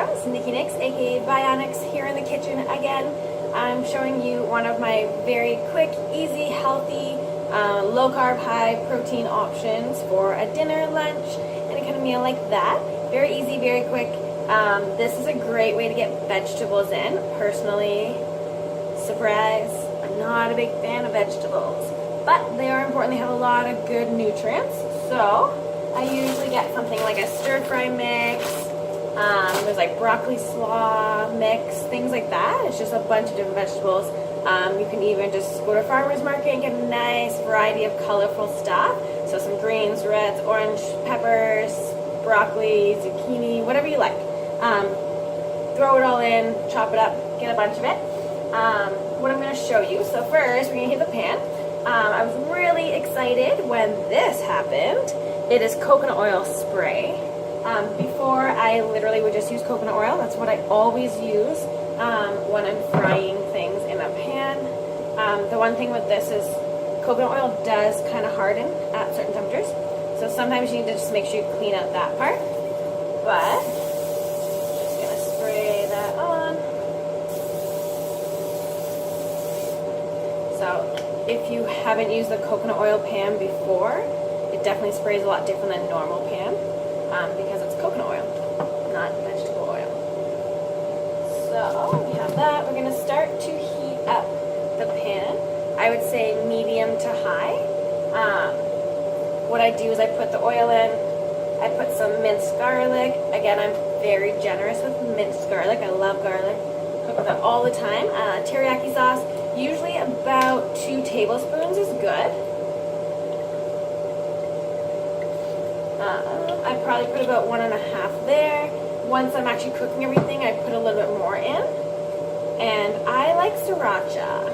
friends, Bionixx, aka Bionixx, here in the kitchen again. I'm showing you one of my very quick, easy, healthy, low carb, high protein options for a dinner, lunch, any kind of meal like that. Very easy, very quick. This is a great way to get vegetables in. Personally, surprise, I'm not a big fan of vegetables, but they are important. They have a lot of good nutrients. So I usually get something like a stir-fry mix. There's like broccoli slaw mix, things like that. It's just a bunch of different vegetables. You can even just go to a farmer's market and get a nice variety of colorful stuff. So some greens, reds, orange, peppers, broccoli, zucchini, whatever you like. Throw it all in, chop it up, get a bunch of it. What I'm going to show you. So first, we're going to heat the pan. I was really excited when this happened. It is coconut oil spray. Before, I literally would just use coconut oil. That's what I always use when I'm frying things in a pan. The one thing with this is coconut oil does kind of harden at certain temperatures. So sometimes you need to just make sure you clean out that part. But, just going to spray that on. So, if you haven't used the coconut oil pan before, it definitely sprays a lot different than normal pan. Because it's coconut oil, not vegetable oil. So we have that. We're going to start to heat up the pan. I would say medium to high. What I do is I put the oil in. I put some minced garlic. Again, I'm very generous with minced garlic. I love garlic. Cook with it all the time. Teriyaki sauce. Usually about 2 tablespoons is good. I probably put about 1.5 there. Once I'm actually cooking everything, I put a little bit more in. And I like sriracha.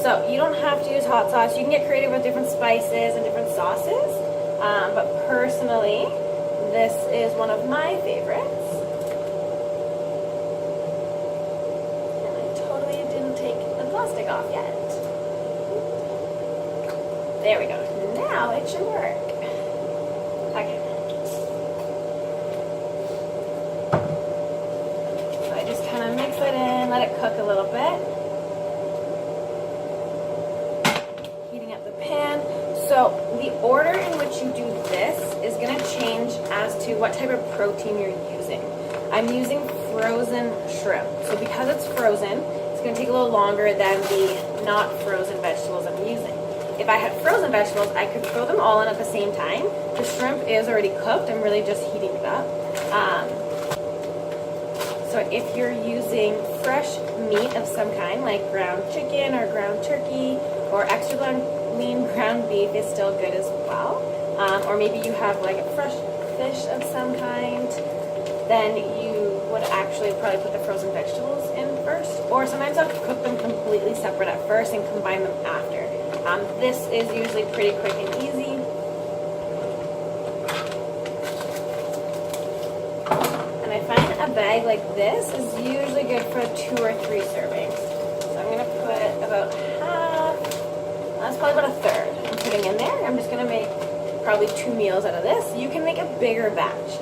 So you don't have to use hot sauce. You can get creative with different spices and different sauces. But personally, this is one of my favorites. And I totally didn't take the plastic off yet. There we go. Now it should work. Okay. So I just kind of mix it in, let it cook a little bit. Heating up the pan. So the order in which you do this is going to change as to what type of protein you're using. I'm using frozen shrimp. So because it's frozen, it's going to take a little longer than the not frozen vegetables I'm using. If I had frozen vegetables, I could throw them all in at the same time. The shrimp is already cooked. I'm really just heating it up. So if you're using fresh meat of some kind, like ground chicken or ground turkey, or extra lean ground beef is still good as well. Or maybe you have like a fresh fish of some kind, then you would actually probably put the frozen vegetables in first. Or sometimes I'll cook them completely separate at first and combine them after. This is usually pretty quick and easy. And I find a bag like this is usually good for 2 or 3 servings. So I'm going to put about half, that's probably about 1/3 I'm putting in there. I'm just going to make probably 2 meals out of this. You can make a bigger batch.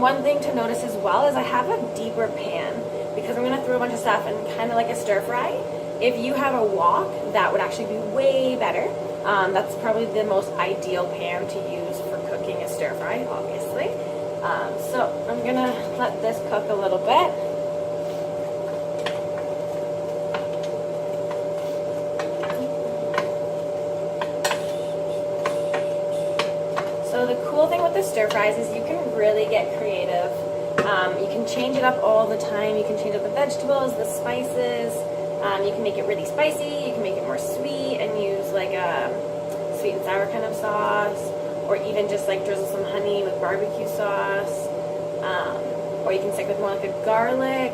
One thing to notice as well is I have a deeper pan because I'm going to throw a bunch of stuff in kind of like a stir fry. If you have a wok, that would actually be way better. That's probably the most ideal pan to use for cooking a stir fry, obviously. So I'm going to let this cook a little bit. So the cool thing with the stir fries is you can really get creative. You can change it up all the time. You can change up the vegetables, the spices. You can make it really spicy, you can make it more sweet and use like a sweet and sour kind of sauce, or even just like drizzle some honey with barbecue sauce, or you can stick with more like a garlic,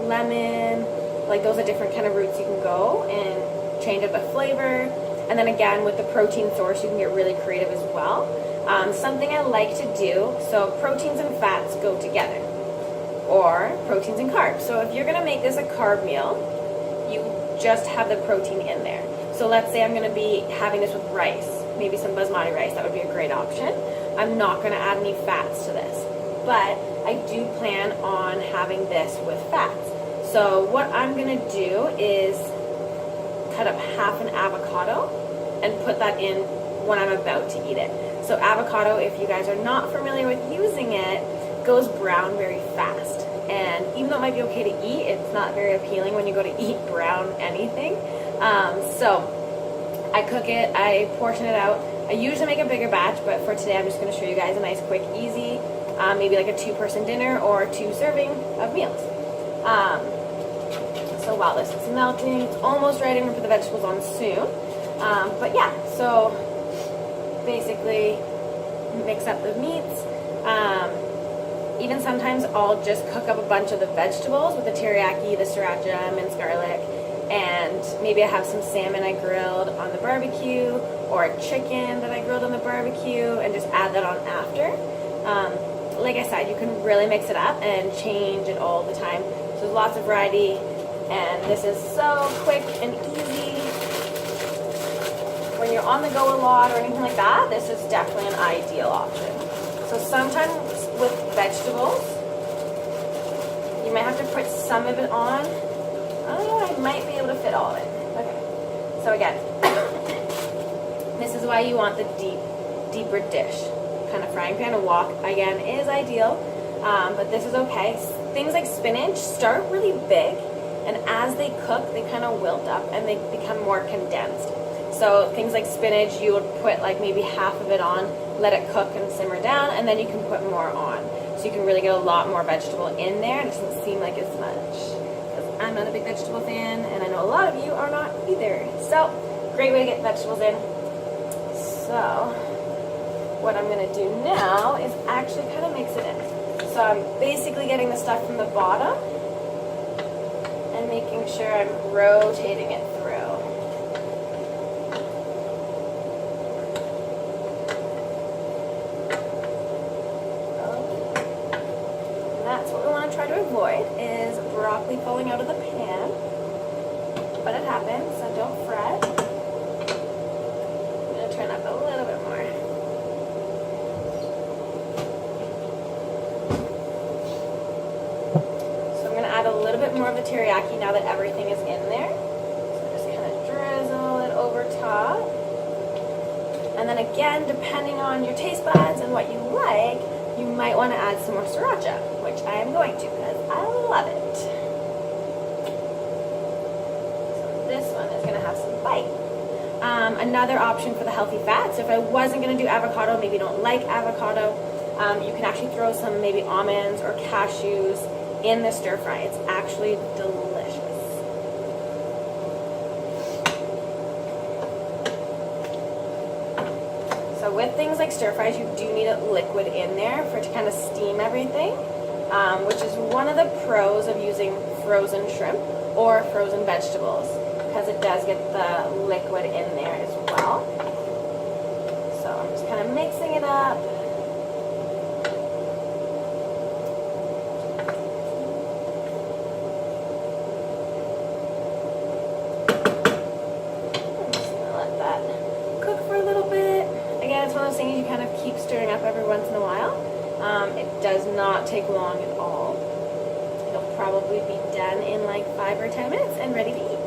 lemon, like those are different kind of routes you can go and change up the flavor. And then again, with the protein source, you can get really creative as well. Something I like to do, so proteins and fats go together, or proteins and carbs. So if you're going to make this a carb meal, you just have the protein in there. So let's say I'm going to be having this with rice, maybe some basmati rice, that would be a great option. I'm not going to add any fats to this. but I do plan on having this with fats. So what I'm gonna do is cut up half an avocado and put that in when I'm about to eat it. So avocado, if you guys are not familiar with using it, goes brown very fast. And even though it might be okay to eat, it's not very appealing when you go to eat brown anything. So I cook it, I portion it out. I usually make a bigger batch, but for today I'm just going to show you guys a nice, quick, easy, maybe like a 2-person dinner or 2 serving of meals. So while this is melting, it's almost ready. I'm going to put the vegetables on soon. But yeah, so basically mix up the meats. Even sometimes I'll just cook up a bunch of the vegetables with the teriyaki, the sriracha, minced garlic, and maybe I have some salmon I grilled on the barbecue or a chicken that I grilled on the barbecue and just add that on after. Like I said, you can really mix it up and change it all the time. So there's lots of variety, and this is so quick and easy. When you're on the go a lot or anything like that, this is definitely an ideal option. So sometimes with vegetables, you might have to put some of it on. I don't know, I might be able to fit all of it. Okay, so again, this is why you want the deeper dish kind of frying pan. A wok, again, is ideal, but this is okay. Things like spinach start really big, and as they cook, they kind of wilt up and they become more condensed. So things like spinach, you would put like maybe half of it on, let it cook and simmer down, and then you can put more on. So you can really get a lot more vegetable in there. It doesn't seem like as much. Because I'm not a big vegetable fan, and I know a lot of you are not either. So, great way to get vegetables in. So, what I'm going to do now is actually kind of mix it in. So I'm basically getting the stuff from the bottom and making sure I'm rotating it through. Try to avoid is broccoli falling out of the pan, but it happens, so don't fret. I'm going to turn up a little bit more. So I'm going to add a little bit more of the teriyaki now that everything is in there. So just kind of drizzle it over top. And then again, depending on your taste buds and what you like, you might want to add some more sriracha, which I am going to because I love it. So this one is going to have some bite. Another option for the healthy fats, if I wasn't going to do avocado, maybe you don't like avocado, you can actually throw some maybe almonds or cashews in the stir fry. It's actually delicious. So with things like stir fries, you do need a liquid in there for it to kind of steam everything, which is one of the pros of using frozen shrimp or frozen vegetables, because it does get the liquid in there as well. So I'm just kind of mixing it up. I'm just going to let that cook for a little bit. Again, it's one of those things you kind of keep stirring up every once in a while. It does not take long at all. It'll probably be done in like 5 or 10 minutes and ready to eat.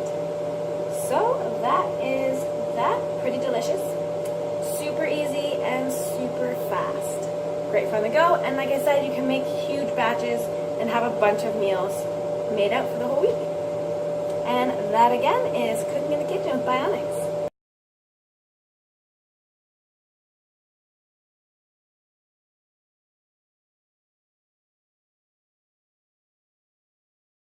So that is that. Pretty delicious. Super easy and super fast. Great for on the go. And like I said, you can make huge batches and have a bunch of meals made out for the whole week. And that again is Cooking in the Kitchen with Bionixx.